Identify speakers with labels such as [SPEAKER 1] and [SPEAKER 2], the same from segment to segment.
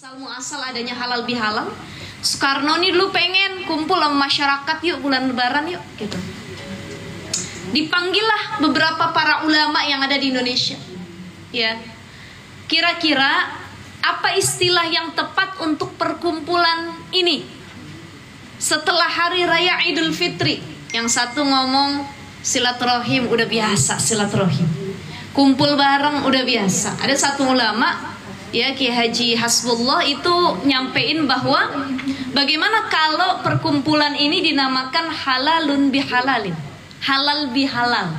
[SPEAKER 1] Asal adanya halal bihalal. Soekarno nih dulu pengen kumpul sama masyarakat, yuk bulan lebaran yuk gitu. Dipanggillah beberapa para ulama yang ada di Indonesia. Ya. Kira-kira apa istilah yang tepat untuk perkumpulan ini? Setelah hari raya Idul Fitri, yang satu ngomong silaturahim, udah biasa silaturahim. Kumpul bareng udah biasa. Ada satu ulama, ya, Kiai Haji Hasbullah, itu nyampein bahwa bagaimana kalau perkumpulan ini dinamakan halalun bihalalin, halal bihalal.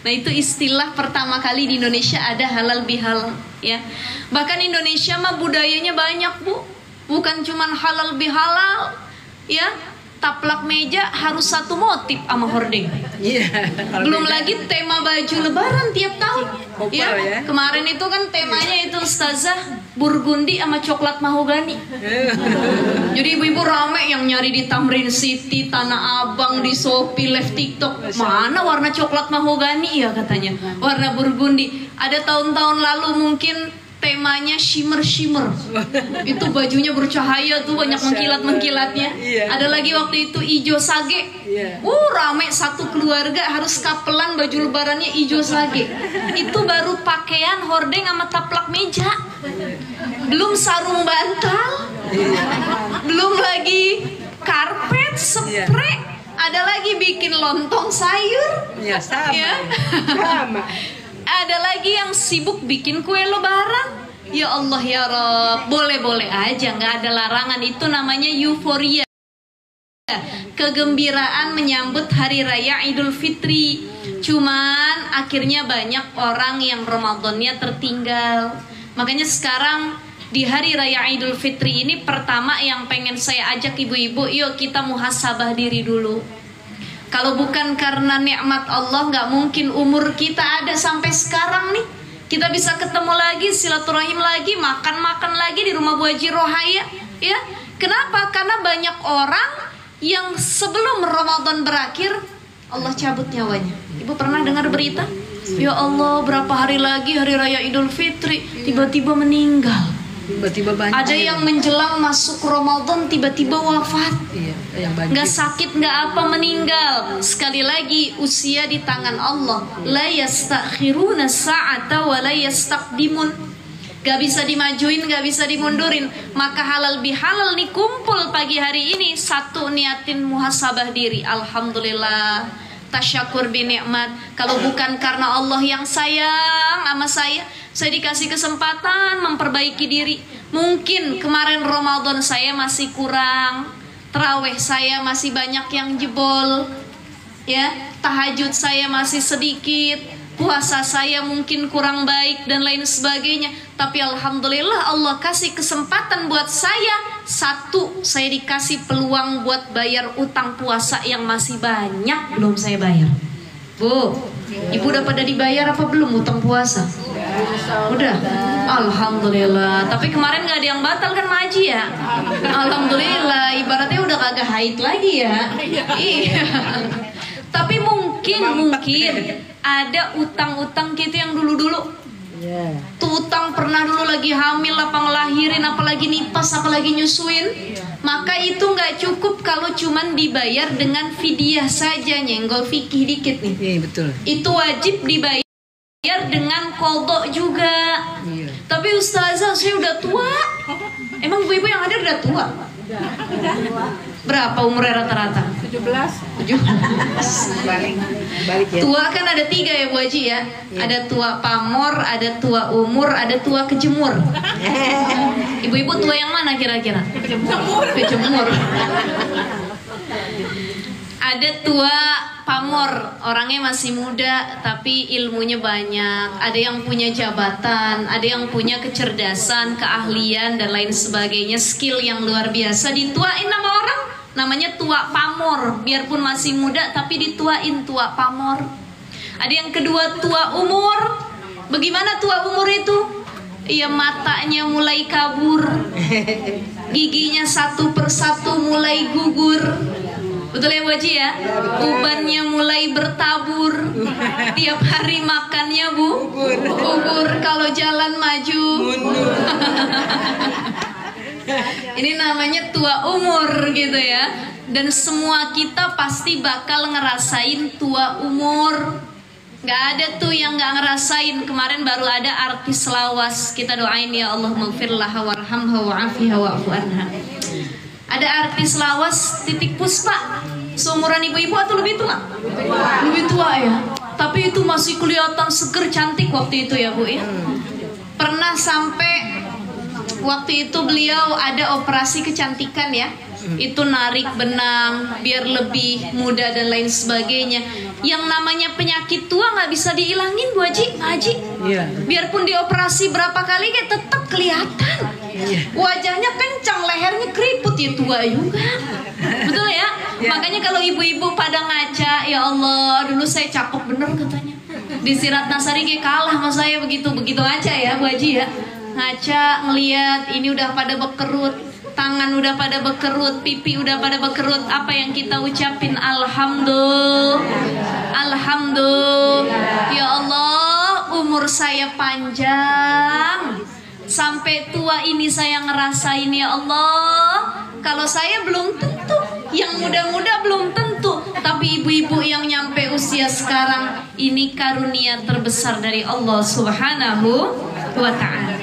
[SPEAKER 1] Nah, itu istilah pertama kali di Indonesia ada halal bihalal, ya. Bahkan Indonesia mah budayanya banyak, Bu. Bukan cuman halal bihalal, ya. Taplak meja harus satu motif sama hordeng. Belum lagi tema baju lebaran tiap tahun. Ya. Kemarin itu kan temanya itu Ustazah burgundi sama coklat mahogani. Jadi ibu-ibu rame yang nyari di Tamrin City, Tanah Abang, di Shopee, Live TikTok. Mana warna coklat mahogani ya katanya. Warna burgundi. Ada tahun-tahun lalu mungkin temanya shimmer. Itu bajunya bercahaya tuh, banyak mengkilat-mengkilatnya. Ada lagi waktu itu ijo sage. Rame satu keluarga harus kapelan baju lebarannya ijo sage. Itu baru pakaian hordeng sama taplak meja. Belum sarung bantal. Belum lagi karpet, spray. Ada lagi bikin lontong sayur.
[SPEAKER 2] Ya sama.
[SPEAKER 1] Ya.
[SPEAKER 2] Sama.
[SPEAKER 1] Ada lagi yang sibuk bikin kue lebaran. Ya Allah ya Rob, boleh-boleh aja, nggak ada larangan. Itu namanya euforia, kegembiraan menyambut hari raya Idul Fitri. Cuman akhirnya banyak orang yang Ramadannya tertinggal. Makanya sekarang di hari raya Idul Fitri ini, pertama yang pengen saya ajak ibu-ibu, yuk kita muhasabah diri dulu. Kalau bukan karena nikmat Allah, nggak mungkin umur kita ada sampai sekarang nih. Kita bisa ketemu lagi, silaturahim lagi, makan-makan lagi di rumah Bu Haji Rohaya. Ya, kenapa? Karena banyak orang yang sebelum Ramadan berakhir, Allah cabut nyawanya. Ibu pernah dengar berita? Ya Allah, berapa hari lagi hari raya Idul Fitri, tiba-tiba meninggal.
[SPEAKER 2] Tiba-tiba banjir.
[SPEAKER 1] Ada yang menjelang masuk Ramadan tiba-tiba wafat. Nggak sakit, nggak apa, meninggal. Sekali lagi, usia di tangan Allah. La yastakhiruna sa'ata wa la yastaqdimun. Gak bisa dimajuin, gak bisa dimundurin. Maka halal bihalal nih kumpul pagi hari ini. Satu, niatin muhasabah diri. Alhamdulillah, tasyakur bi nikmat. Kalau bukan karena Allah yang sayang sama saya dikasih kesempatan memperbaiki diri. Mungkin kemarin Ramadan saya masih kurang, tarawih saya masih banyak yang jebol, ya, tahajud saya masih sedikit, puasa saya mungkin kurang baik dan lain sebagainya. Tapi alhamdulillah Allah kasih kesempatan buat saya. Satu, saya dikasih peluang buat bayar utang puasa yang masih banyak belum saya bayar. Bu, ibu udah pada dibayar apa belum utang puasa? Udah, alhamdulillah. Tapi kemarin nggak ada yang batal kan Maji ya? Alhamdulillah, ibaratnya udah kagak haid lagi ya. Iya. Tapi mungkin ada utang-utang kita yang dulu-dulu. Tuh utang pernah dulu lagi hamil, apa ngelahirin, apalagi nipas, apalagi nyusuin. Maka itu nggak cukup kalau cuman dibayar dengan fidyah saja, nyenggol fikih dikit nih.
[SPEAKER 2] Iya betul.
[SPEAKER 1] Itu wajib dibayar dengan qadha juga. Tapi Ustazah, saya udah tua. Emang ibu-ibu yang ada udah tua? Berapa umurnya rata-rata?
[SPEAKER 2] 17. Balik ya.
[SPEAKER 1] Tua kan ada 3 ya Bu Haji ya. Ada tua pamor, ada tua umur, ada tua kejemur. Ibu-ibu tua yang mana kira-kira? Kejemur. Ada tua pamor, orangnya masih muda tapi ilmunya banyak. Ada yang punya jabatan, ada yang punya kecerdasan, keahlian dan lain sebagainya, skill yang luar biasa. Dituain sama orang, namanya tua pamor. Biarpun masih muda tapi dituain tua pamor. Ada yang kedua tua umur. Bagaimana tua umur itu? Iya, matanya mulai kabur, giginya satu persatu mulai gugur. Betul ya Bu Haji ya? Ubannya mulai bertabur. Tiap hari makannya bubur. Kalau jalan maju. Ini namanya tua umur gitu ya. Dan semua kita pasti bakal ngerasain tua umur. Gak ada tuh yang gak ngerasain. Kemarin baru ada artis lawas. Kita doain ya Allah maghfirlaha warhamha wa'afiha wa'fu anha. Ada artis lawas Titik Puspa, seumuran ibu-ibu atau lebih tua? Lebih tua ya. Tapi itu masih kelihatan seger, cantik waktu itu ya Bu ya. Pernah sampai waktu itu beliau ada operasi kecantikan ya. Itu narik benang biar lebih muda dan lain sebagainya. Yang namanya penyakit tua nggak bisa dihilangin Bu Haji, Haji. Biarpun dioperasi berapa kali kayak tetap kelihatan. Wajahnya kencang, lehernya keriput, ya tua juga. Betul ya? Makanya kalau ibu-ibu pada ngaca, ya Allah, dulu saya cakep bener katanya. Di si Ratna Sari kayak kalah sama saya begitu ngaca ya Bu Haji ya. Ngaca ngelihat ini udah pada bekerut, tangan udah pada bekerut, pipi udah pada bekerut. Apa yang kita ucapin? Alhamdulillah, alhamdulillah. Ya Allah, umur saya panjang, sampai tua ini saya ngerasain ya Allah. Kalau saya belum tentu, yang muda-muda belum tentu, tapi ibu-ibu yang nyampe usia sekarang ini karunia terbesar dari Allah Subhanahu wa Ta'ala.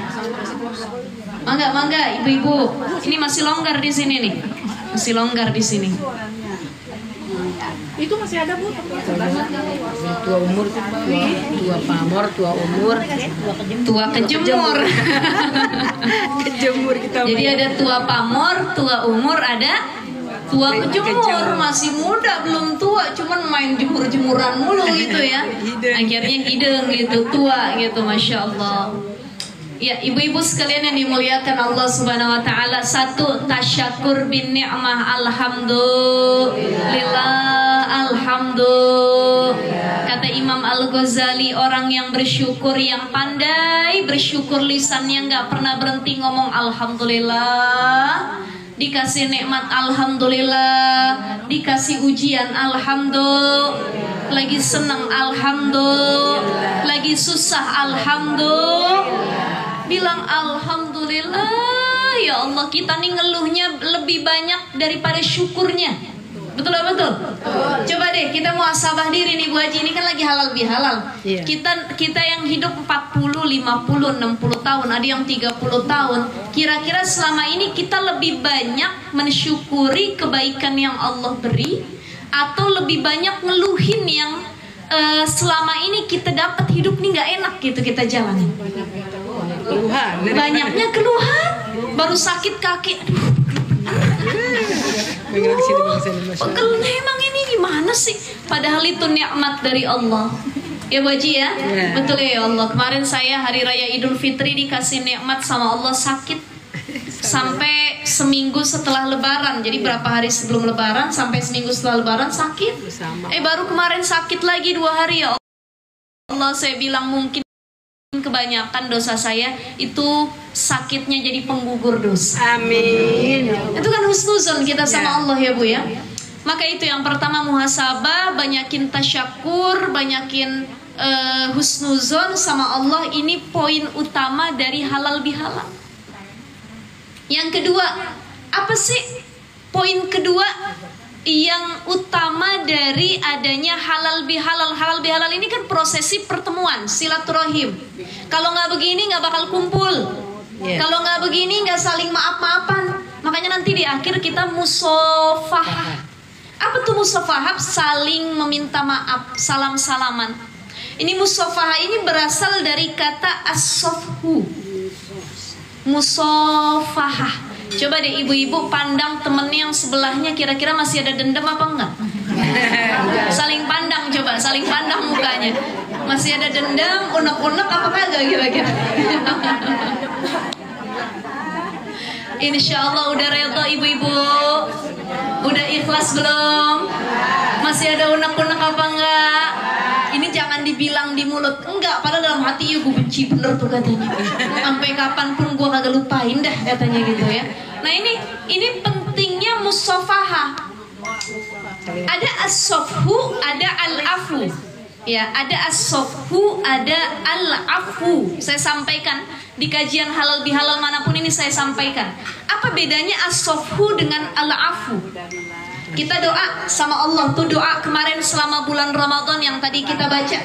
[SPEAKER 1] Mangga, ibu-ibu. Ini masih longgar di sini nih. Masih longgar di sini.
[SPEAKER 2] Itu masih ada Bu. Tua umur, tua pamor, tua umur,
[SPEAKER 1] tua kejemur.
[SPEAKER 2] Kejemur kita.
[SPEAKER 1] Jadi ada tua pamor, tua umur, ada tua kejemur. Masih muda belum tua, cuman main jemur-jemuran mulu gitu ya. Akhirnya hidung gitu, tua gitu, masya Allah. Ya, ibu-ibu sekalian yang dimuliakan Allah Subhanahu wa Ta'ala, satu, tasyakur bin ni'mah, alhamdulillah, alhamdulillah. Kata Imam Al-Ghazali, orang yang bersyukur, yang pandai bersyukur, lisannya nggak pernah berhenti ngomong alhamdulillah. Dikasih nikmat alhamdulillah, dikasih ujian alhamdulillah, lagi senang alhamdulillah, lagi susah alhamdulillah, bilang alhamdulillah. Ya Allah, kita nih ngeluhnya lebih banyak daripada syukurnya. Betul gak betul? Coba deh kita muhasabah diri nih Bu Haji, ini kan lagi halal bihalal. Kita yang hidup 40, 50, 60 tahun, ada yang 30 tahun. Kira-kira selama ini kita lebih banyak mensyukuri kebaikan yang Allah beri, atau lebih banyak ngeluhin yang selama ini kita dapat hidup nih gak enak gitu kita jalanin? Banyaknya keluhan. Baru sakit kaki, pegel emang ini gimana sih? Padahal itu nikmat dari Allah. Ya Bu Haji ya? Betul ya Allah. Kemarin saya hari raya Idul Fitri dikasih nikmat sama Allah sakit sampai seminggu setelah lebaran. Jadi berapa hari sebelum lebaran sampai seminggu setelah lebaran sakit. Baru kemarin sakit lagi 2 hari ya Allah. Saya bilang mungkin kebanyakan dosa saya itu sakitnya jadi penggugur dosa. Amin. Itu kan husnuzon kita sama Allah ya Bu ya. Maka itu yang pertama, muhasabah, banyakin tasyakur, banyakin husnuzon sama Allah. Ini poin utama dari halal bihalal. Yang kedua, apa sih poin kedua yang utama dari adanya halal bihalal? Halal bihalal ini kan prosesi pertemuan, silaturahim. Kalau nggak begini nggak bakal kumpul. Kalau nggak begini nggak saling maaf-maafan. Makanya nanti di akhir kita musafahah. Apa tuh musafahah? Saling meminta maaf, salam-salaman. Ini musafahah ini berasal dari kata as-safhu, musafahah. Coba deh ibu-ibu pandang temennya yang sebelahnya, kira-kira masih ada dendam apa enggak? Saling pandang, coba saling pandang mukanya. Masih ada dendam, unek-unek apa kagak kira-kira? Insya Allah udah redha ibu-ibu? Udah ikhlas belum? Masih ada unek-unek apa enggak? Ini jangan dibilang di mulut, enggak, padahal dalam hati ya gue benci bener tuh katanya. Sampai kapanpun gue kagak lupain dah katanya gitu ya. Nah ini pentingnya musafahah. Ada as-safhu, ada al-afu. Ya, ada as-sofhu, ada al-afu. Saya sampaikan di kajian halal bihalal manapun ini saya sampaikan. Apa bedanya as-sofhu dengan al-afu? Kita doa sama Allah tuh doa kemarin selama bulan Ramadan yang tadi kita baca.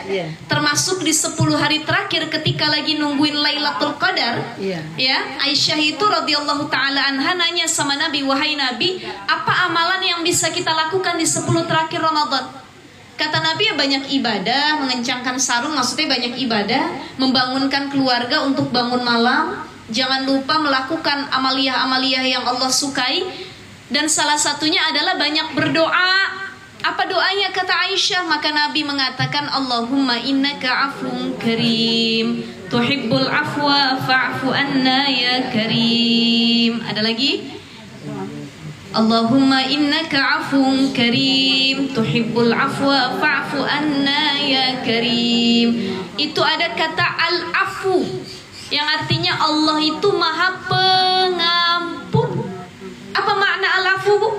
[SPEAKER 1] Termasuk di 10 hari terakhir ketika lagi nungguin Lailatul Qadar. Ya, Aisyah itu radhiyallahu taala anha nanya sama Nabi, "Wahai Nabi, apa amalan yang bisa kita lakukan di 10 terakhir Ramadan?" Kata Nabi, ya banyak ibadah, mengencangkan sarung, maksudnya banyak ibadah, membangunkan keluarga untuk bangun malam, jangan lupa melakukan amaliyah-amaliyah yang Allah sukai, dan salah satunya adalah banyak berdoa. Apa doanya kata Aisyah? Maka Nabi mengatakan, Allahumma innaka afun karim, tuhibbul afwa fa'fu anna ya karim. Ada lagi? Allahumma innaka afun karim, tuhibbul afwa fa'fu anna ya karim. Itu ada kata al-afu yang artinya Allah itu maha pengampun. Apa makna al-afu, Bu?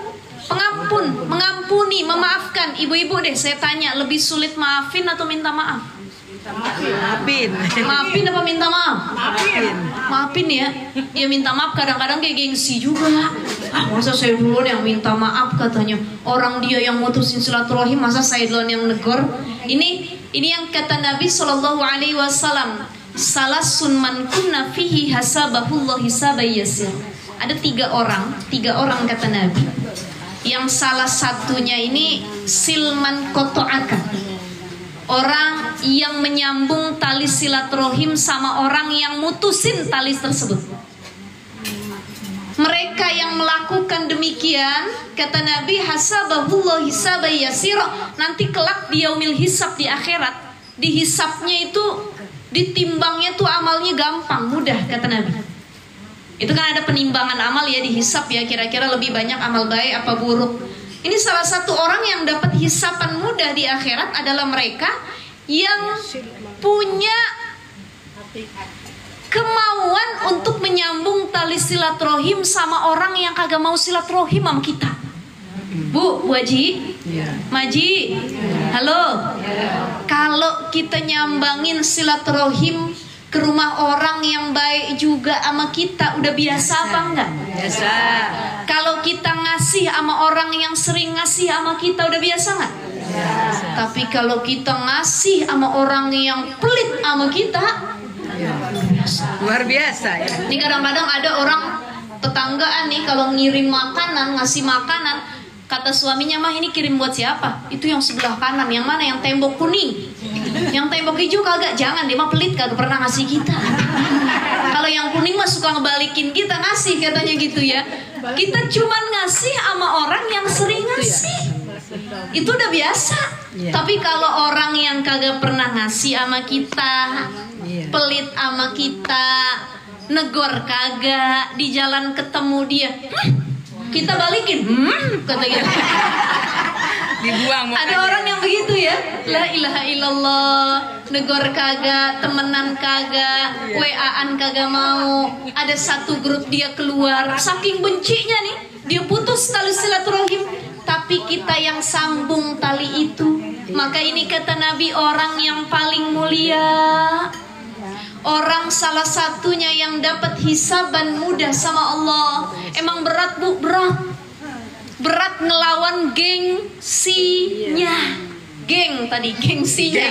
[SPEAKER 1] Pengampun, mengampuni, memaafkan. Ibu-ibu deh saya tanya, lebih sulit maafin atau minta maaf?
[SPEAKER 2] Maafin.
[SPEAKER 1] Maafin apa minta maaf?
[SPEAKER 2] Maafin.
[SPEAKER 1] Maafin ya. Ya minta maaf kadang-kadang kayak gengsi juga. Masa saya duluan yang minta maaf katanya. Orang dia yang mutusin silaturahim, masa saya duluan yang negor? Ini yang kata Nabi Shallallahu Alaihi Wasallam. Salasun man kunna fihi hasabahullah hisabay yasir. Ada tiga orang kata Nabi. Yang salah satunya ini silman koto'aka. Orang yang menyambung tali silaturahim sama orang yang mutusin tali tersebut. Mereka yang melakukan demikian, kata Nabi, hasabahullah hisabay yasira. Nanti kelak di yaumil hisab, di akhirat, dihisabnya itu, ditimbangnya tuh amalnya gampang, mudah, kata Nabi. Itu kan ada penimbangan amal ya, dihisab ya, kira-kira lebih banyak amal baik apa buruk. Ini salah satu orang yang dapat hisapan mudah di akhirat adalah mereka yang punya kemauan untuk menyambung tali silaturahim sama orang yang kagak mau silaturahim sama kita. Bu Haji, Maji, halo. Kalau kita nyambangin silaturahim ke rumah orang yang baik juga sama kita, udah biasa apa enggak?
[SPEAKER 2] Biasa.
[SPEAKER 1] Kalau kita ngasih sama orang yang sering ngasih sama kita, udah biasa enggak?
[SPEAKER 2] Biasa.
[SPEAKER 1] Tapi kalau kita ngasih sama orang yang pelit sama kita,
[SPEAKER 2] Luar biasa ya.
[SPEAKER 1] ini kadang-kadang ada orang tetanggaan nih, kalau ngirim makanan, ngasih makanan, kata suaminya, mah ini kirim buat siapa? Itu yang sebelah kanan, yang mana? Yang tembok kuning. Yang tembok hijau kagak, jangan, dia mah pelit, kagak pernah ngasih kita. Kalau yang kuning mah suka ngebalikin kita ngasih, katanya gitu ya. Kita cuman ngasih sama orang yang sering ngasih, itu udah biasa. Tapi kalau orang yang kagak pernah ngasih sama kita, pelit sama kita, negor kagak, di jalan ketemu dia, kita balikin, kata gitu.
[SPEAKER 2] Dibuang.
[SPEAKER 1] Ada orang yang begitu ya. La ilaha illallah. Negor kagak, temenan kagak, WA-an kagak mau. Ada satu grup dia keluar, saking bencinya nih, dia putus tali silaturahim. Tapi kita yang sambung tali itu. Maka ini kata Nabi, orang yang paling mulia, orang salah satunya yang dapat hisaban mudah sama Allah. Emang berat, Bu? Berat ngelawan gengsinya. Gengsinya.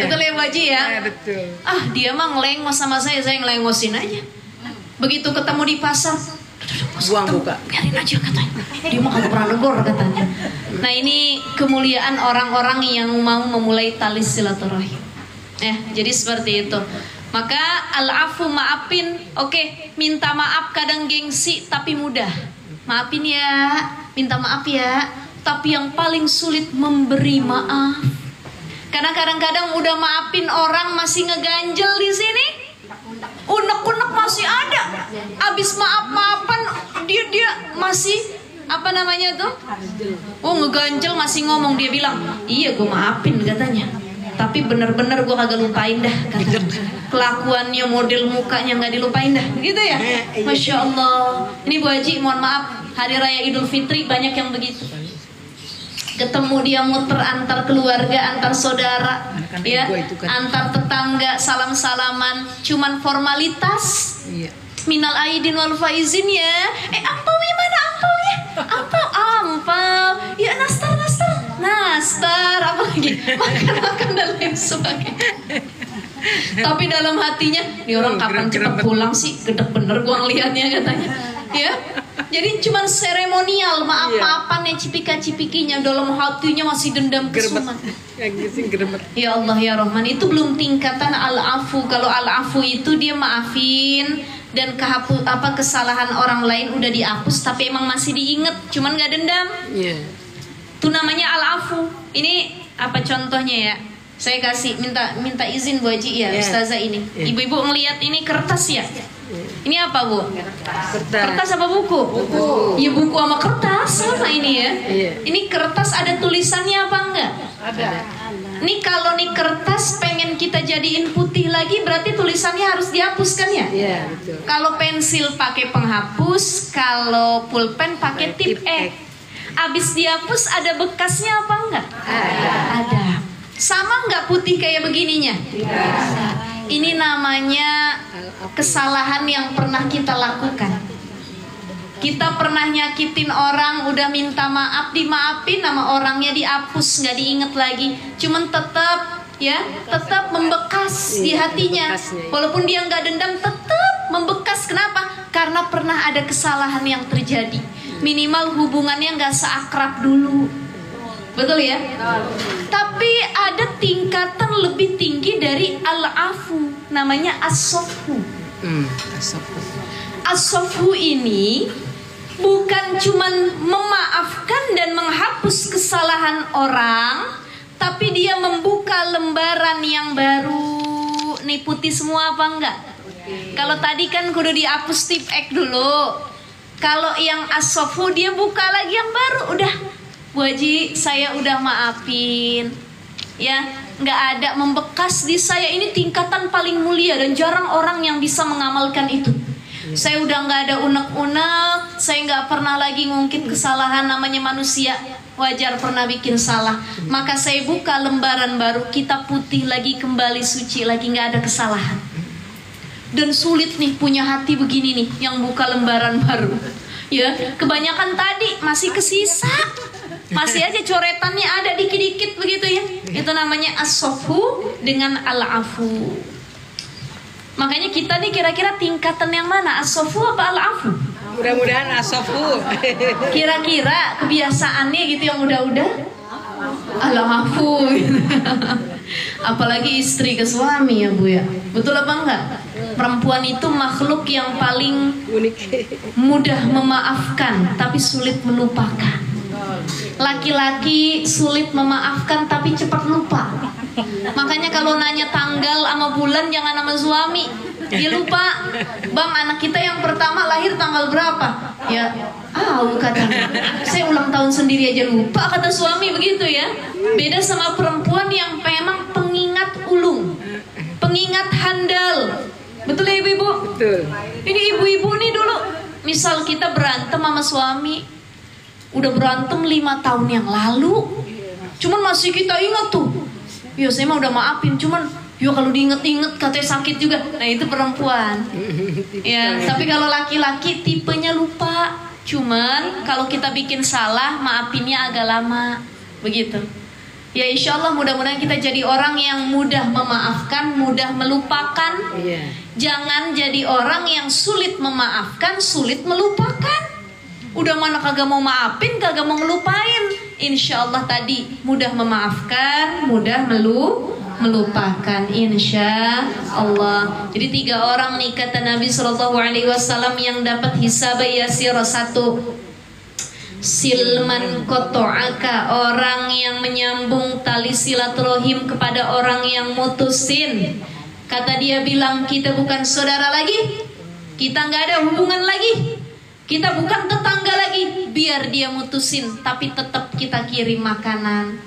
[SPEAKER 1] Betul ya, Bu Haji ya?
[SPEAKER 2] Betul.
[SPEAKER 1] Dia mah ngelengos sama saya ngelengosin aja. Begitu ketemu di pasar,
[SPEAKER 2] buang buka.
[SPEAKER 1] Biarin aja katanya. Dia mah kagak pernah negor katanya. Nah, ini kemuliaan orang-orang yang mau memulai tali silaturahim. Jadi seperti itu. Maka al-afu, maafin. Oke, minta maaf kadang gengsi tapi mudah. Maafin ya, minta maaf ya. Tapi yang paling sulit memberi maaf. Karena kadang-kadang udah maafin orang masih ngeganjel di sini. Unek-unek masih ada. Abis maaf-maafan dia masih apa namanya tuh? Ngeganjel masih ngomong, dia bilang, "Iya, gue maafin," katanya. Tapi bener-bener gue kagak lupain dah, katanya. Kelakuannya, model mukanya nggak dilupain dah, gitu ya. Masya Allah. Ini Bu Haji, mohon maaf, Hari Raya Idul Fitri banyak yang begitu. ketemu dia muter antar keluarga, antar saudara, ya, antar tetangga, salam-salaman, cuman formalitas. Minal aidin wal faizin ya. Ampaunya mana ampaunya? Ampau. Ya nastar. Apa lagi? Makan dan lain sebagainya. Tapi dalam hatinya, ini orang kapan cepat pulang sih? Gedek bener gua ngelihatnya katanya. Ya. Jadi cuman seremonial, maaf-maafan ya cipika-cipikinya, dalam hatinya masih dendam kesumat. Ya Allah ya Rahman, itu belum tingkatan al-afu. Kalau al-afu itu dia maafin dan kesalahan orang lain udah dihapus, tapi emang masih diinget, cuman nggak dendam. Itu namanya al-afu. Ini apa contohnya ya? Saya kasih minta izin Bu Haji ya, Ustazah ini. Ibu-ibu ngelihat ini kertas ya? Ini apa Bu? Kertas apa buku? Ya buku sama kertas sama ini ya. Ini kertas ada tulisannya apa enggak? Ada. Nih kalau nih kertas pengen kita jadiin putih lagi, berarti tulisannya harus dihapuskan ya? Iya betul. Kalau pensil pakai penghapus, kalau pulpen pakai tip X. Abis dihapus ada bekasnya apa enggak? Ada. Sama enggak putih kayak begininya? Tidak. Ini namanya kesalahan yang pernah kita lakukan. Kita pernah nyakitin orang, udah minta maaf, dimaafin, nama orangnya dihapus, nggak diinget lagi. Cuman tetap membekas di hatinya. Walaupun dia nggak dendam, tetap membekas. Kenapa? Karena pernah ada kesalahan yang terjadi. Minimal hubungannya nggak seakrab dulu. Betul ya? Tapi ada tingkatan lebih tinggi dari al-afu, namanya as-safhu. As-safhu ini bukan cuman memaafkan dan menghapus kesalahan orang, tapi dia membuka lembaran yang baru. Nih putih semua apa enggak? Kalau tadi kan kudu dihapus tip X dulu. Kalau yang as-safhu dia buka lagi yang baru, udah Bu Haji, saya udah maafin, ya, nggak ada membekas di saya. Ini tingkatan paling mulia dan jarang orang yang bisa mengamalkan itu. Saya udah nggak ada unek-unek, saya nggak pernah lagi ngungkit kesalahan, namanya manusia, wajar pernah bikin salah. Maka saya buka lembaran baru, kita putih lagi, kembali suci lagi, nggak ada kesalahan. Dan sulit nih punya hati begini nih, yang buka lembaran baru. Ya, kebanyakan tadi masih kesisa. Masih aja coretannya ada dikit-dikit begitu ya. Itu namanya as-safhu dengan al-afu. Makanya kita nih kira-kira tingkatan yang mana? As-safhu apa al-afu?
[SPEAKER 2] Mudah-mudahan as-safhu.
[SPEAKER 1] Kira-kira kebiasaannya gitu yang udah-udah al-afu. Apalagi istri ke suami ya Bu ya. Betul apa enggak? Perempuan itu makhluk yang paling mudah memaafkan tapi sulit melupakan. Laki-laki sulit memaafkan tapi cepat lupa. Makanya kalau nanya tanggal sama bulan jangan sama suami, dia lupa. Bang, anak kita yang pertama lahir tanggal berapa? Ya, katanya. Saya ulang tahun sendiri aja lupa, kata suami begitu ya. Beda sama perempuan yang memang pengingat ulung, pengingat handal. Betul ya ibu-ibu? Betul. Ini ibu-ibu nih dulu, misal kita berantem sama suami, udah berantem 5 tahun yang lalu, cuman masih kita ingat tuh. Ya saya mah udah maafin, cuman yo kalau diinget-inget katanya sakit juga. Nah itu perempuan. Ya, tapi kalau laki-laki tipenya lupa. Cuman kalau kita bikin salah, maafinnya agak lama. Begitu. Ya insya Allah mudah-mudahan kita jadi orang yang mudah memaafkan, mudah melupakan. Jangan jadi orang yang sulit memaafkan, sulit melupakan. Udah mana kagak mau maafin, kagak mau ngelupain. Insya Allah tadi mudah memaafkan, mudah melupakan. Insya Allah. Jadi 3 orang nih kata Nabi SAW yang dapat hisab yasir. 1, silman koto'aka, orang yang menyambung tali silaturahim kepada orang yang mutusin. Kata dia bilang, kita bukan saudara lagi, kita nggak ada hubungan lagi, kita bukan tetangga lagi. Biar dia mutusin, tapi tetap kita kirim makanan,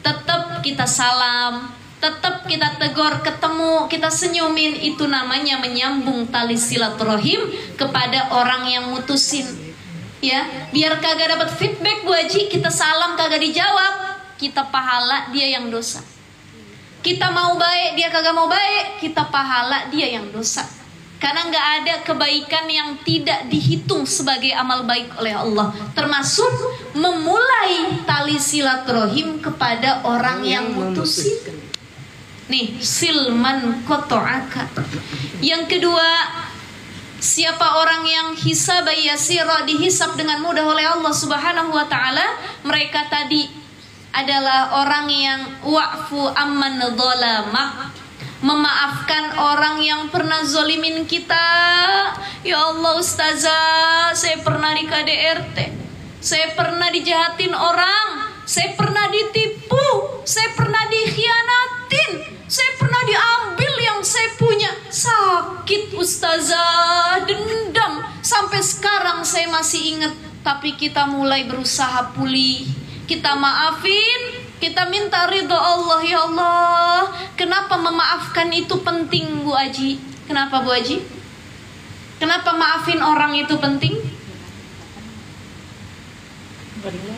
[SPEAKER 1] tetap kita salam, tetap kita tegur, ketemu kita senyumin. Itu namanya menyambung tali silaturahim kepada orang yang mutusin. Ya, biar kagak dapat feedback Bu Haji, kita salam kagak dijawab, kita pahala, dia yang dosa. Kita mau baik, dia kagak mau baik, kita pahala, dia yang dosa. Karena nggak ada kebaikan yang tidak dihitung sebagai amal baik oleh Allah, termasuk memulai tali silaturahim kepada orang yang mutusin. Nih, silman kotoaka. Yang kedua, siapa orang yang hisab yasira, dihisab dengan mudah oleh Allah Subhanahu wa taala, mereka tadi adalah orang yang wa'fu amman dzalamak, memaafkan orang yang pernah zolimin kita. Ya Allah ustazah, saya pernah di KDRT, saya pernah dijahatin orang, saya pernah ditipu, saya pernah dikhianatin, saya pernah diambil yang saya punya. Sakit ustazah, dendam, sampai sekarang saya masih ingat. Tapi kita mulai berusaha pulih, kita maafin, kita minta ridho Allah. Ya Allah, kenapa memaafkan itu penting Bu Haji? Kenapa Bu Haji? Kenapa maafin orang itu penting?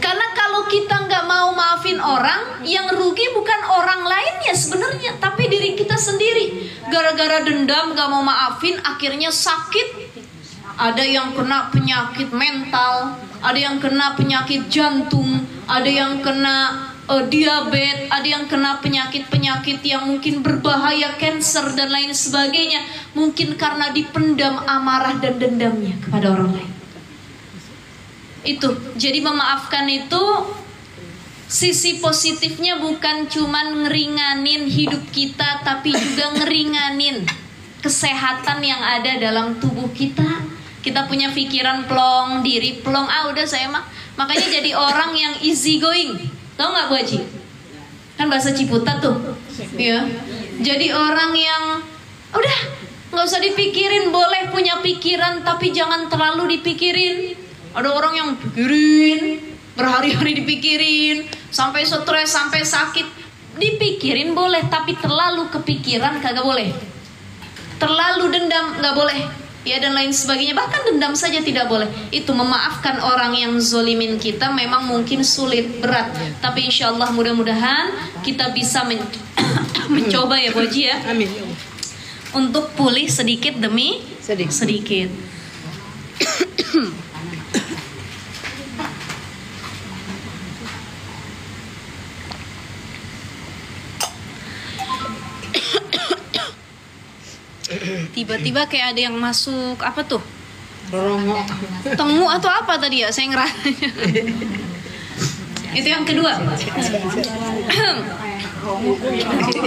[SPEAKER 1] Karena kalau kita nggak mau maafin orang, yang rugi bukan orang lainnya sebenarnya, tapi diri kita sendiri. Gara-gara dendam nggak mau maafin, akhirnya sakit. Ada yang kena penyakit mental, ada yang kena penyakit jantung, ada yang kena diabetes, ada yang kena penyakit-penyakit yang mungkin berbahaya, kanker dan lain sebagainya, mungkin karena dipendam amarah dan dendamnya kepada orang lain. Itu, jadi memaafkan itu sisi positifnya bukan cuman ngeringanin hidup kita, tapi juga ngeringanin kesehatan yang ada dalam tubuh kita. Kita punya pikiran plong, diri plong, udah saya mah. Makanya jadi orang yang easy going. Tahu nggak Bu Haji? Kan bahasa Ciputat tuh, ya. Jadi orang yang udah nggak usah dipikirin, boleh punya pikiran tapi jangan terlalu dipikirin. Ada orang yang pikirin, berhari-hari dipikirin, sampai stres, sampai sakit. Dipikirin boleh, tapi terlalu kepikiran kagak boleh. Terlalu dendam nggak boleh. Ya dan lain sebagainya, bahkan dendam saja tidak boleh. Itu memaafkan orang yang zolimin kita memang mungkin sulit, berat, tapi insya Allah mudah-mudahan kita bisa mencoba ya Bu Haji ya.
[SPEAKER 2] Amin.
[SPEAKER 1] Untuk pulih sedikit demi sedikit. Tiba-tiba kayak ada yang masuk, apa tuh?
[SPEAKER 2] Rongo.
[SPEAKER 1] Tengu atau apa tadi ya? Saya ngerasa. Itu yang kedua.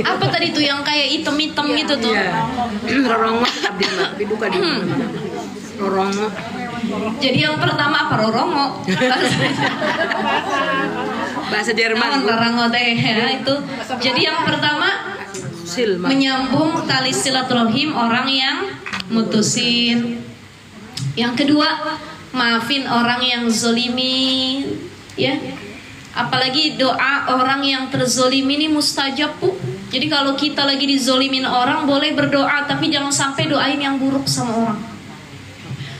[SPEAKER 1] Apa tadi tuh yang kayak item-item gitu tuh?
[SPEAKER 2] Rongo abdi mah, biduka di mana-mana. Rongo.
[SPEAKER 1] Jadi yang pertama apa? Rorongo.
[SPEAKER 2] Bahasa Jerman.
[SPEAKER 1] Rorongo teh ya, itu. Jadi yang pertama menyambung tali silaturahim orang yang mutusin. Yang kedua, maafin orang yang zolimin, ya. Apalagi doa orang yang terzolimi ini mustajab Bu. Jadi kalau kita lagi dizolimin orang, boleh berdoa, tapi jangan sampai doain yang buruk sama orang.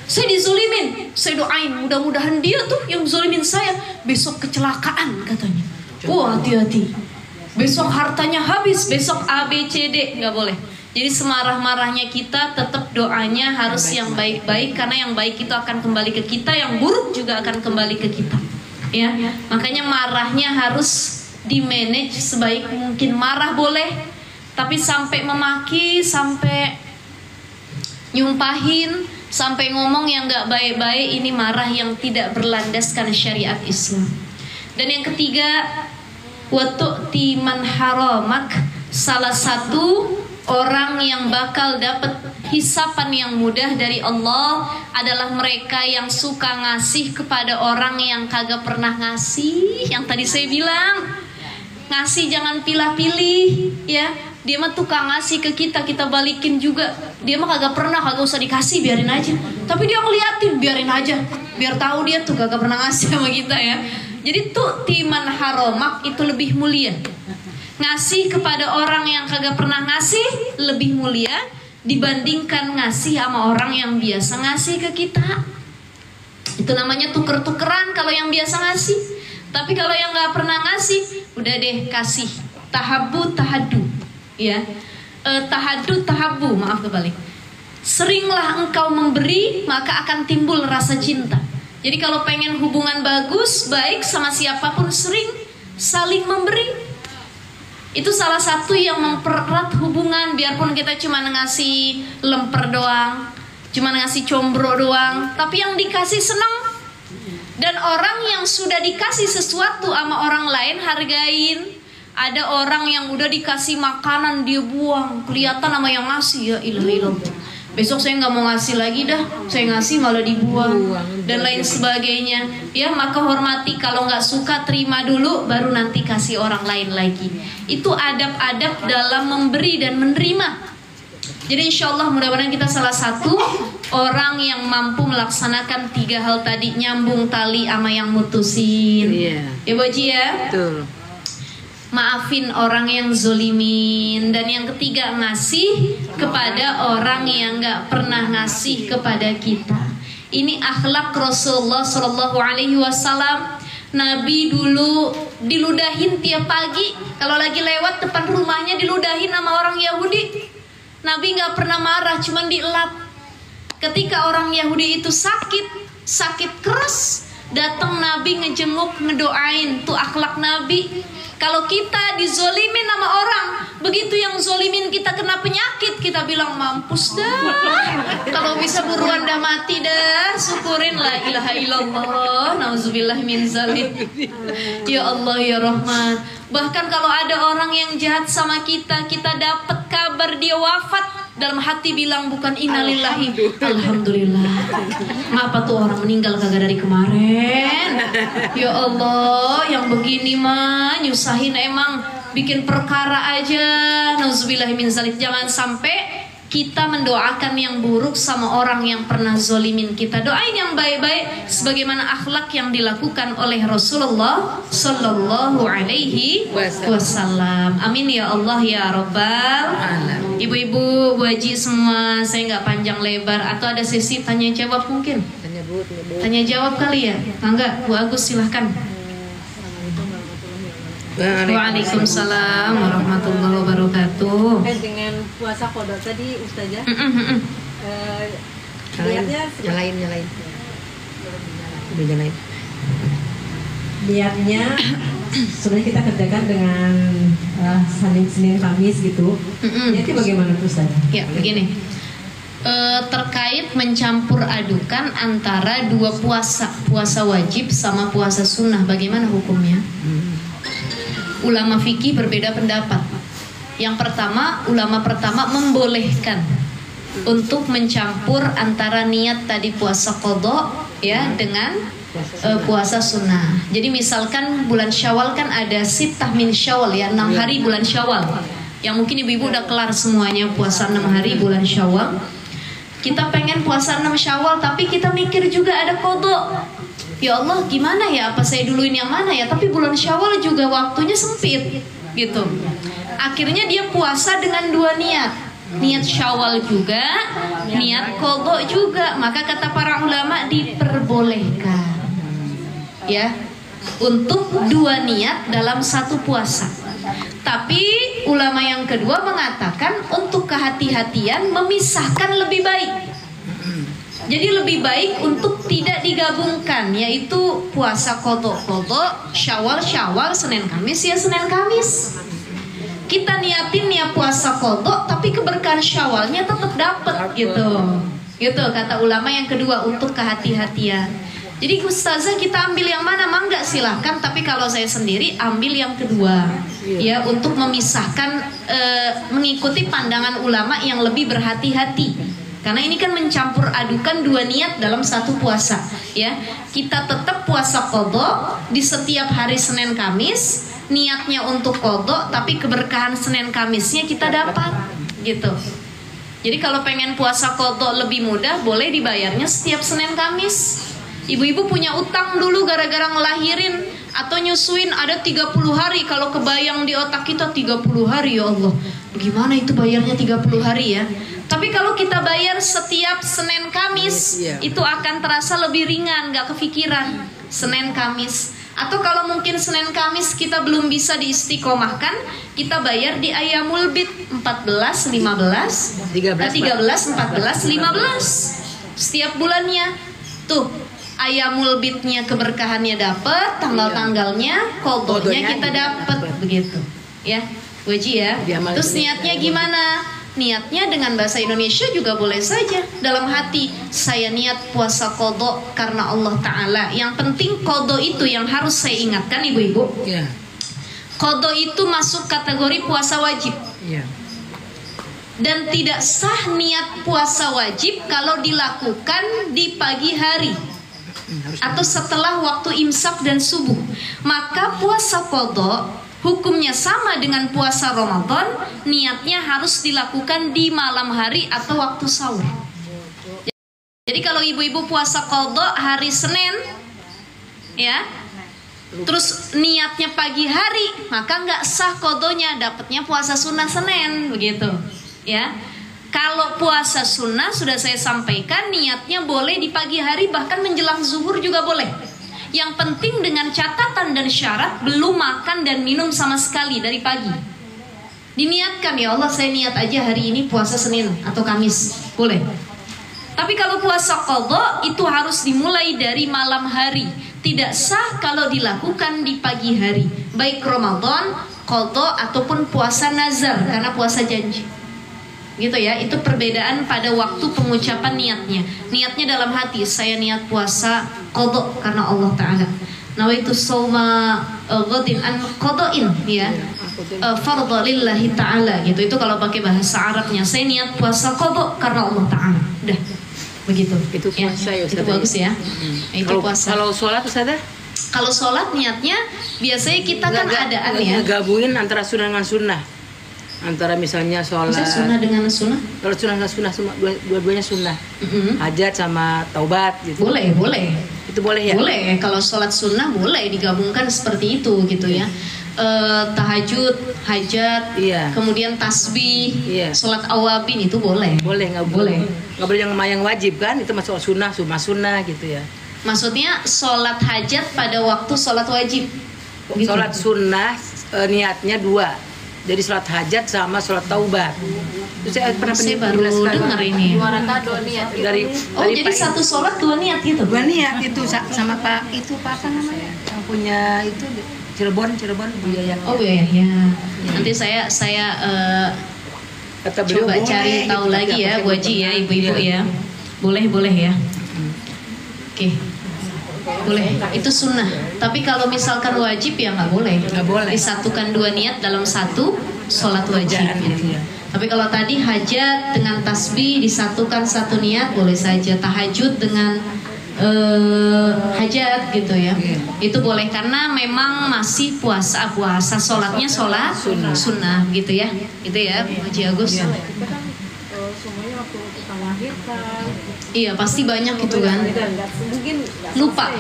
[SPEAKER 1] Saya dizolimin, saya doain mudah-mudahan dia tuh yang zolimin saya besok kecelakaan katanya. Wah, hati-hati. Besok hartanya habis, besok A, B, C, D, nggak boleh. Jadi semarah-marahnya kita tetap doanya harus yang baik-baik, karena yang baik itu akan kembali ke kita, yang buruk juga akan kembali ke kita. Ya, makanya marahnya harus di-manage sebaik mungkin. Marah boleh, tapi sampai memaki, sampai nyumpahin, sampai ngomong yang nggak baik-baik, ini marah yang tidak berlandaskan syariat Islam. Dan yang ketiga, watu'ti man haramak, salah satu orang yang bakal dapat hisapan yang mudah dari Allah adalah mereka yang suka ngasih kepada orang yang kagak pernah ngasih. Yang tadi saya bilang, ngasih jangan pilih-pilih, ya. Dia mah tukang ngasih ke kita, kita balikin juga. Dia mah kagak pernah, kagak usah dikasih, biarin aja. Tapi dia ngeliatin, biarin aja, biar tahu dia tuh kagak pernah ngasih sama kita ya. Jadi tuh timan haromak itu lebih mulia. Ngasih kepada orang yang kagak pernah ngasih lebih mulia dibandingkan ngasih sama orang yang biasa ngasih ke kita. Itu namanya tuker-tukeran kalau yang biasa ngasih. Tapi kalau yang nggak pernah ngasih, udah deh kasih. Tahabu tahadu, ya. Tahadu tahabu, maaf kebalik. Seringlah engkau memberi, maka akan timbul rasa cinta. Jadi kalau pengen hubungan bagus, baik sama siapapun, sering saling memberi. Itu salah satu yang mempererat hubungan. Biarpun kita cuma ngasih lemper doang, cuma ngasih combro doang, tapi yang dikasih senang. Dan orang yang sudah dikasih sesuatu sama orang lain, hargain. Ada orang yang udah dikasih makanan dia buang, kelihatan sama yang ngasih, ya ilah. Besok saya nggak mau ngasih lagi dah, saya ngasih malah dibuang dan lain sebagainya. Ya, maka hormati, kalau nggak suka terima dulu, baru nanti kasih orang lain lagi. Itu adab-adab dalam memberi dan menerima. Jadi insya Allah mudah-mudahan kita salah satu orang yang mampu melaksanakan 3 hal tadi, nyambung tali sama yang mutusin. Ya Bu Haji ya. Betul. Maafin orang yang zolimin. Dan yang ketiga, ngasih kepada orang yang gak pernah ngasih kepada kita. Ini akhlak Rasulullah SAW. Nabi dulu diludahin tiap pagi. Kalau lagi lewat depan rumahnya diludahin sama orang Yahudi. Nabi gak pernah marah, cuman dielap. Ketika orang Yahudi itu sakit keras, datang Nabi ngejenguk, ngedoain. Tuh akhlak Nabi. Kalau kita dizolimin sama orang, begitu yang zolimin kita kena penyakit, kita bilang mampus dah. Kalau bisa buruan dah mati dah, syukurin la ilaha illallah, nauzubillah min zalik. Ya Allah ya Rahman. Bahkan kalau ada orang yang jahat sama kita, kita dapat kabar dia wafat, dalam hati bilang bukan innalillahi, alhamdulillah. Ngapa tuh orang meninggal kagak dari kemarin? Ya Allah, yang begini mah nyusahin emang, bikin perkara aja. Nauzubillahi min zalik. Jangan sampai kita mendoakan yang buruk sama orang yang pernah zolimin kita. Doain yang baik-baik sebagaimana akhlak yang dilakukan oleh Rasulullah Sallallahu Alaihi Wasallam. Amin ya Allah ya Rabbal Alamin. Ibu-ibu, Bu Haji semua, saya nggak panjang lebar. Atau ada sesi tanya jawab mungkin? Tanya jawab kali ya? Enggak, Bu Agus silahkan. Waalaikumsalam warahmatullahi wabarakatuh.
[SPEAKER 3] Dengan puasa qada tadi Ustazah, nyalain. Niatnya sebenarnya kita kerjakan dengan Senin Kamis gitu. Niatnya bagaimana tuh Ustazah?
[SPEAKER 1] Ya begini, terkait mencampur adukan antara dua puasa wajib sama puasa sunnah, bagaimana hukumnya? Ulama fikih berbeda pendapat. Yang pertama, ulama pertama membolehkan untuk mencampur antara niat tadi puasa qada ya dengan puasa sunnah. Jadi misalkan bulan Syawal kan ada sittah min Syawal ya, 6 hari bulan Syawal. Yang mungkin ibu-ibu udah kelar semuanya puasa 6 hari bulan Syawal. Kita pengen puasa 6 Syawal tapi kita mikir juga ada qada. Ya Allah, gimana ya? Apa saya duluin yang mana ya? Tapi bulan Syawal juga waktunya sempit, gitu. Akhirnya dia puasa dengan 2 niat, niat Syawal juga, niat qada juga. Maka kata para ulama diperbolehkan, ya, untuk 2 niat dalam 1 puasa. Tapi ulama yang kedua mengatakan untuk kehati-hatian memisahkan lebih baik. Jadi lebih baik untuk tidak digabungkan, yaitu puasa qada, Syawal, Senin Kamis ya Senin Kamis. Kita niatin ya puasa qada, tapi keberkahan Syawalnya tetap dapat gitu. Gitu kata ulama yang kedua untuk kehati-hatian. Jadi Ustazah kita ambil yang mana? Mangga silahkan, tapi kalau saya sendiri ambil yang kedua, ya, untuk memisahkan, mengikuti pandangan ulama yang lebih berhati-hati. Karena ini kan mencampur adukan 2 niat dalam 1 puasa, ya. Kita tetap puasa qada di setiap hari Senin Kamis, niatnya untuk qada, tapi keberkahan Senin Kamisnya kita dapat, gitu. Jadi kalau pengen puasa qada lebih mudah, boleh dibayarnya setiap Senin Kamis. Ibu-ibu punya utang dulu gara-gara ngelahirin atau nyusuin ada 30 hari, kalau kebayang di otak kita 30 hari, ya Allah. Gimana itu bayarnya 30 hari ya? Tapi kalau kita bayar setiap Senin Kamis, itu akan terasa lebih ringan, gak kepikiran. Senin Kamis. Atau kalau mungkin Senin Kamis kita belum bisa diistiqomahkan, kita bayar di Ayyamul Bid 14, 15, 13, 14, 15 setiap bulannya. Tuh, Ayyamul Bidnya keberkahannya dapat, tanggal-tanggalnya, qadhonya kita dapat begitu. Ya, Waji ya. Terus niatnya gimana? Niatnya dengan bahasa Indonesia juga boleh saja. Dalam hati, saya niat puasa qadha karena Allah Ta'ala. Yang penting qadha itu yang harus saya ingatkan ibu-ibu. Qadha itu masuk kategori puasa wajib. Dan tidak sah niat puasa wajib kalau dilakukan di pagi hari atau setelah waktu imsak dan subuh. Maka puasa qadha hukumnya sama dengan puasa Ramadan, niatnya harus dilakukan di malam hari atau waktu sahur. Jadi kalau ibu-ibu puasa qadha hari Senin, ya, terus niatnya pagi hari, maka nggak sah qadhonya, dapatnya puasa sunnah Senin, begitu, ya. Kalau puasa sunnah sudah saya sampaikan, niatnya boleh di pagi hari, bahkan menjelang zuhur juga boleh. Yang penting dengan catatan dan syarat belum makan dan minum sama sekali dari pagi. Diniatkan, ya Allah saya niat aja hari ini puasa Senin atau Kamis, boleh. Tapi kalau puasa qadha itu harus dimulai dari malam hari. Tidak sah kalau dilakukan di pagi hari, baik Ramadan, qadha ataupun puasa nazar karena puasa janji. Gitu ya, itu perbedaan pada waktu pengucapan niatnya. Niatnya dalam hati, saya niat puasa qadha karena Allah Ta'ala. Nawaitu shauma ghadin an qada'in, ya. Fardhu lillahi ta'ala gitu. Itu kalau pakai bahasa Arabnya, saya niat puasa qadha karena Allah Ta'ala. Udah. Begitu. Itu puasa ya, itu bagus ya. Itu puasa. Kalau sholat Ustazah? Kalau sholat niatnya biasanya kita kan adaan ya.
[SPEAKER 2] Gabungin antara sunnah dengan sunnah. Antara misalnya sholat
[SPEAKER 1] sunnah dengan sunnah.
[SPEAKER 2] Kalau sunnah dengan sunnah dua-duanya sunnah. Hajat sama taubat gitu.
[SPEAKER 1] Boleh.
[SPEAKER 2] Itu boleh ya?
[SPEAKER 1] Boleh. Kalau sholat sunnah boleh digabungkan seperti itu gitu ya. Tahajud, hajat, kemudian tasbih, sholat awabin itu boleh.
[SPEAKER 2] Boleh, nggak boleh. Nggak boleh yang wajib kan? Itu masuk sunnah gitu ya.
[SPEAKER 1] Maksudnya sholat hajat pada waktu sholat wajib.
[SPEAKER 2] Gitu. Sholat sunnah niatnya dua. Jadi sholat hajat sama sholat taubat. Terus saya pernah
[SPEAKER 1] baru dengar ini.
[SPEAKER 2] Jadi
[SPEAKER 1] satu sholat dua niat gitu.
[SPEAKER 2] Dua niat itu sama Pak apa namanya? Yang punya itu Cirebon Buya.
[SPEAKER 1] Oh ya. Nanti saya coba cari tahu lagi ya Bu Haji ya, ibu-ibu ya. Boleh ya. Oke. Boleh, itu sunnah. Tapi kalau misalkan wajib ya nggak boleh. Disatukan dua niat dalam satu sholat wajib. Gitu. Tapi kalau tadi hajat dengan tasbih disatukan satu niat boleh saja. Tahajud dengan hajat gitu ya. Itu boleh karena memang masih puasa sholatnya sholat sunnah gitu ya. Itu ya, Haji Agus. Iya pasti banyak itu kan. Lupa.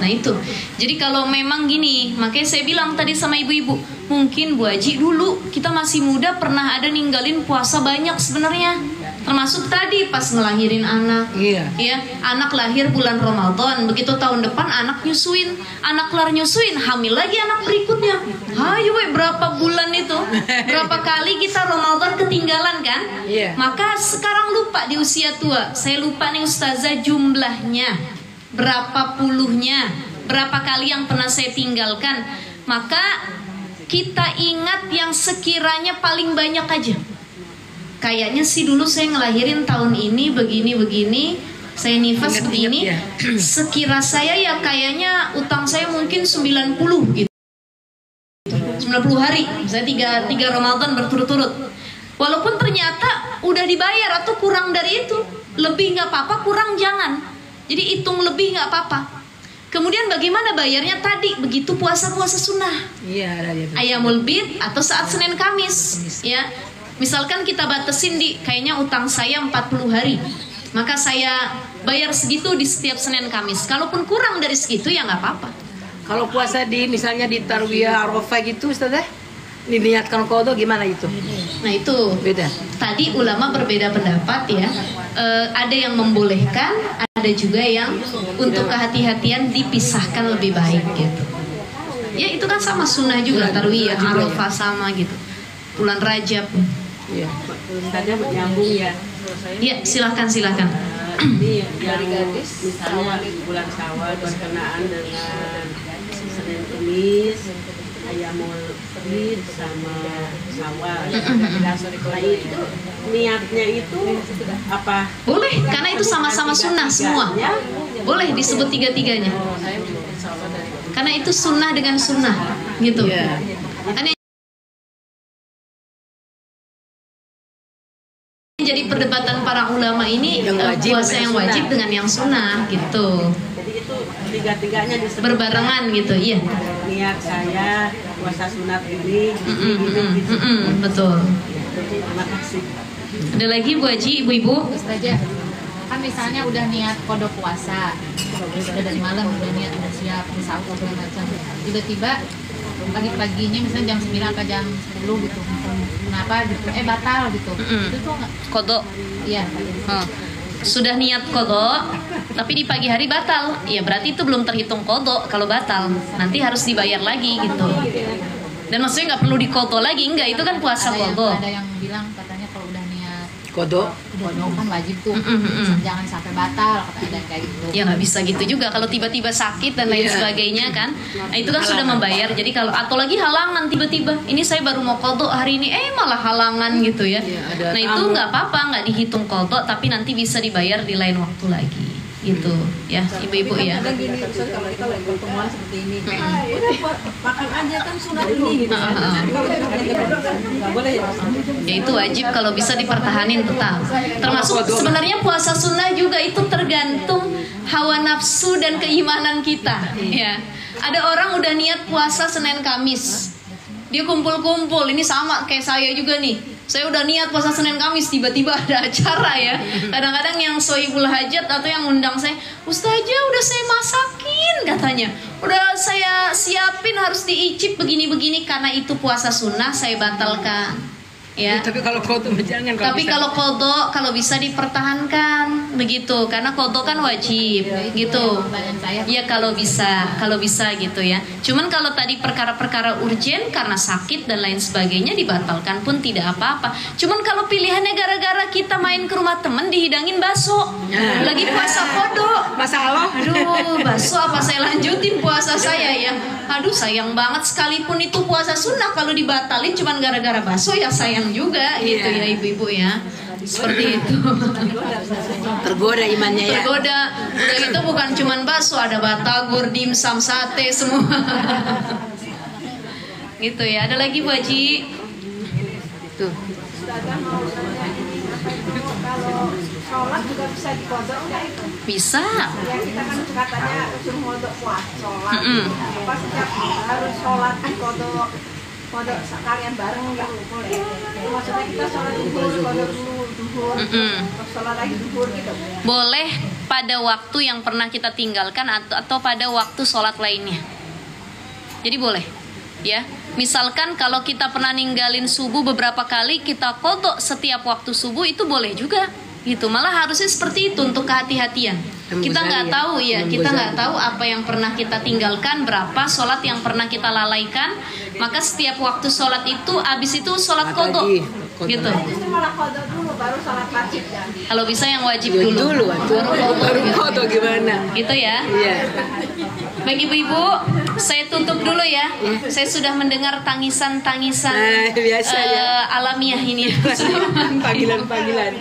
[SPEAKER 1] Nah itu. Jadi kalau memang gini, makanya saya bilang tadi sama ibu-ibu, mungkin Bu Haji dulu kita masih muda pernah ada ninggalin puasa banyak sebenarnya. Termasuk tadi pas ngelahirin anak. Ya, anak lahir bulan Ramadan, begitu tahun depan anak nyusuin, anak kelar nyusuin, hamil lagi anak berikutnya. Hayo berapa bulan itu? Berapa kali kita Ramadan ketinggalan kan? Maka sekarang lupa di usia tua. Saya lupa nih Ustazah jumlahnya, berapa puluhnya, berapa kali yang pernah saya tinggalkan. Maka kita ingat yang sekiranya paling banyak aja. Kayaknya sih dulu saya ngelahirin tahun ini begini, saya nifas begini. Sekira saya ya kayaknya utang saya mungkin 90 gitu. 90 hari, misalnya 3 Ramadan berturut-turut. Walaupun ternyata udah dibayar atau kurang dari itu. Lebih nggak apa-apa, kurang jangan. Jadi hitung lebih nggak apa-apa. Kemudian bagaimana bayarnya tadi? Begitu puasa-puasa sunnah. Ayyamul Bid atau saat Senin Kamis. Ya. Misalkan kita batasin kayaknya utang saya 40 hari. Maka saya bayar segitu di setiap Senin Kamis. Kalaupun kurang dari segitu ya nggak apa-apa.
[SPEAKER 2] Kalau puasa misalnya di Tarwiyah Arafah gitu Ustazah, Diniatkan qadha gimana itu?
[SPEAKER 1] Nah itu
[SPEAKER 2] Beda.
[SPEAKER 1] tadi ulama berbeda pendapat ya. Ada yang membolehkan, ada juga yang untuk kehati-hatian dipisahkan lebih baik gitu. Ya itu kan sama sunnah juga, tarwiyah, arafah sama gitu. Bulan Rajab.
[SPEAKER 2] Iya.
[SPEAKER 4] Tadi nyambung ya.
[SPEAKER 1] Ya silakan.
[SPEAKER 4] Ini dari gadis misalnya bulan Syawal berkenaan dengan Senin Kamis, Ayamul Bid sama Syawal. Nah itu niatnya itu apa?
[SPEAKER 1] Boleh, karena itu sama-sama sunnah semua. Boleh disebut tiga-tiganya. Karena itu sunnah dengan sunnah gitu. Ini jadi perdebatan para ulama ini, puasa yang wajib dengan yang sunnah gitu.
[SPEAKER 4] Jadi itu tiga-tiganya disebut
[SPEAKER 1] Berbarengan gitu, iya.
[SPEAKER 4] niat saya puasa sunat ini gitu.
[SPEAKER 1] Betul.
[SPEAKER 4] Terima kasih.
[SPEAKER 1] Ada lagi Bu Haji, ibu-ibu?
[SPEAKER 5] Ustazah, kan misalnya udah niat kodok puasa, udah dari malam udah niat, udah siap, sahur segala macam, tiba-tiba pagi-paginya misalnya jam 9 atau jam 10 gitu, kenapa gitu, batal gitu, itu tuh nggak?
[SPEAKER 1] Kodok.
[SPEAKER 5] Iya.
[SPEAKER 1] Sudah niat kodok, tapi di pagi hari batal. Ya berarti itu belum terhitung kodok kalau batal. Nanti harus dibayar lagi gitu. Dan maksudnya nggak perlu dikodok lagi, enggak, itu kan puasa kodok.
[SPEAKER 5] Ada yang bilang katanya kalau udah niat
[SPEAKER 2] Qadha.
[SPEAKER 5] kodok kan wajib tuh, jangan sampai batal, kata ada kayak gitu.
[SPEAKER 1] Ya nggak bisa gitu juga kalau tiba-tiba sakit dan lain sebagainya kan. Nah itu kan sudah membayar. Jadi kalau atau lagi halangan tiba-tiba, ini saya baru mau kodok hari ini, malah halangan gitu ya. Nah itu nggak apa-apa, nggak dihitung kodok, tapi nanti bisa dibayar di lain waktu lagi gitu ya, ibu-ibu ya.
[SPEAKER 3] Kadang gini, Ustaz, kalau kita lagi pertemuan seperti ini, udah makan aja kan sunat ini gitu. Kalau kita nggak boleh ya.
[SPEAKER 1] Ya itu wajib kalau bisa dipertahanin tetap. Termasuk sebenarnya puasa sunnah juga itu tergantung hawa nafsu dan keimanan kita. Ya, ada orang udah niat puasa Senin Kamis, dia kumpul-kumpul. Ini sama kayak saya juga nih. Saya udah niat puasa Senin Kamis, tiba-tiba ada acara ya. Kadang-kadang yang sohibul hajat atau yang undang saya, Ustazah udah saya masakin katanya, udah saya siapin harus diicip begini-begini, karena itu puasa sunnah saya batalkan. Ya.
[SPEAKER 2] Tapi kalau qadha jangan.
[SPEAKER 1] Tapi kalau kodok kalau bisa dipertahankan begitu, karena kodok kan wajib gitu. Ya kalau bisa gitu ya. Cuman kalau tadi perkara-perkara urgen karena sakit dan lain sebagainya dibatalkan pun tidak apa-apa. Cuman kalau pilihannya gara-gara kita main ke rumah temen dihidangin bakso, lagi puasa kodok,
[SPEAKER 2] masalah.
[SPEAKER 1] aduh bakso apa saya lanjutin puasa saya ya. Aduh sayang banget, sekalipun itu puasa sunnah kalau dibatalin cuman gara-gara bakso ya sayang juga gitu ya ibu-ibu ya. Seperti itu.
[SPEAKER 2] Tergoda imannya ya.
[SPEAKER 1] Tergoda. Udah itu bukan cuman bakso, ada batagor, dimsum, sate semua. Gitu ya. Ada lagi Bu Haji? Tuh.
[SPEAKER 6] Kalau sholat juga bisa dikodok nggak itu?
[SPEAKER 1] Bisa.
[SPEAKER 6] Ya kita kan katanya suruh kodok sholat. Apa setiap harus sholat dikodok, kodok sekalian bareng gitu boleh. Maksudnya kita sholat duhur, kodok dulu duhur, terus sholat lagi duhur gitu.
[SPEAKER 1] Boleh pada waktu yang pernah kita tinggalkan atau pada waktu sholat lainnya. Jadi boleh. Ya, misalkan kalau kita pernah ninggalin subuh beberapa kali, kita kodok setiap waktu subuh, itu boleh juga gitu. Malah harusnya seperti itu untuk kehati-hatian. Kita nggak tahu ya, kita nggak tahu apa yang pernah kita tinggalkan, berapa sholat yang pernah kita lalaikan. Maka setiap waktu sholat itu, abis itu sholat kodok gitu.
[SPEAKER 6] Justru malah kodok dulu baru sholat wajib ya.
[SPEAKER 1] Kalau bisa yang wajib dulu.
[SPEAKER 2] Baru qadha gimana?
[SPEAKER 1] Gitu ya.
[SPEAKER 2] Iya.
[SPEAKER 1] Baik ibu-ibu, saya tutup dulu ya. Saya sudah mendengar tangisan-tangisan
[SPEAKER 2] biasa ya.
[SPEAKER 1] alamiah ini.
[SPEAKER 2] Panggilan-panggilan.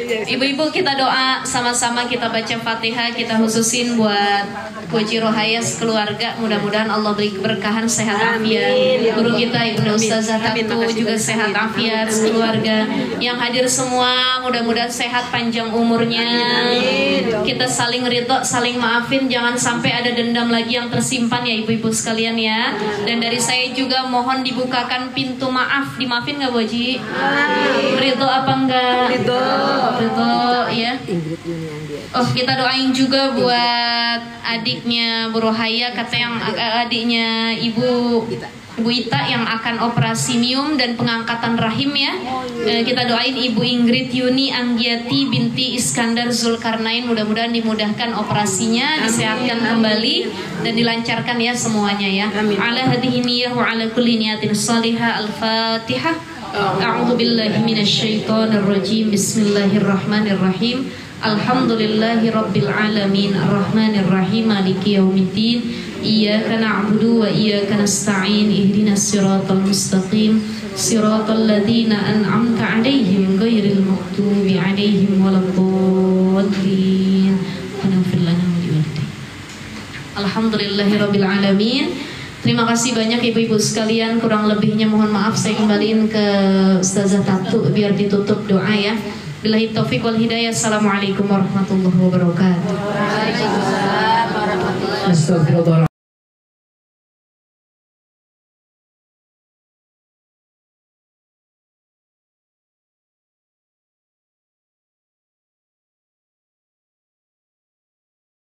[SPEAKER 1] Ibu-ibu kita doa sama-sama, kita baca Fatihah, kita khususin buat Bu Haji Rohaya keluarga. Mudah-mudahan Allah beri keberkahan, sehat afiat. Guru kita Ibnu Ustazah Tatu juga sehat afiat, keluarga yang hadir semua mudah-mudahan sehat panjang umurnya. Kita saling ridho, saling maafin, jangan sampai ada dendam lagi yang tersimpan ya ibu-ibu sekalian ya. Dan dari saya juga mohon dibukakan pintu maaf. Dimaafin nggak Bu Haji? Ridho apa enggak? Ridho ya. Oh kita doain juga buat adiknya Bu Rohaya, kata yang adiknya ibu Ibu Ita yang akan operasi mium dan pengangkatan rahim ya. Kita doain Ibu Ingrid Yuni Anggiati binti Iskandar Zulkarnain, mudah-mudahan dimudahkan operasinya, disehatkan kembali dan dilancarkan ya semuanya ya. Ala hadhihi niyyah wa ala kulli niyatin salihah. Al-Fatihah. A'udzu billahi minasyaitonir rajim. Bismillahirrahmanirrahim. Alhamdulillahi rabbil alamin arrahmanir rahim maliki yaumiddin iyyaka na'budu wa iyyaka nasta'in ihdinas siratal mustaqim siratal ladzina an'amta 'alaihim ghairil maghdubi 'alaihim waladdallin. Ighfir lana wa liwalidayna. Alhamdulillahi rabbil alamin. Terima kasih banyak ibu-ibu sekalian, kurang lebihnya mohon maaf, saya kembaliin ke Ustazah Tatu biar ditutup doa ya. Billahi taufiq wal hidayah. Assalamualaikum warahmatullahi wabarakatuh.
[SPEAKER 2] Waalaikumsalam warahmatullahi wabarakatuh.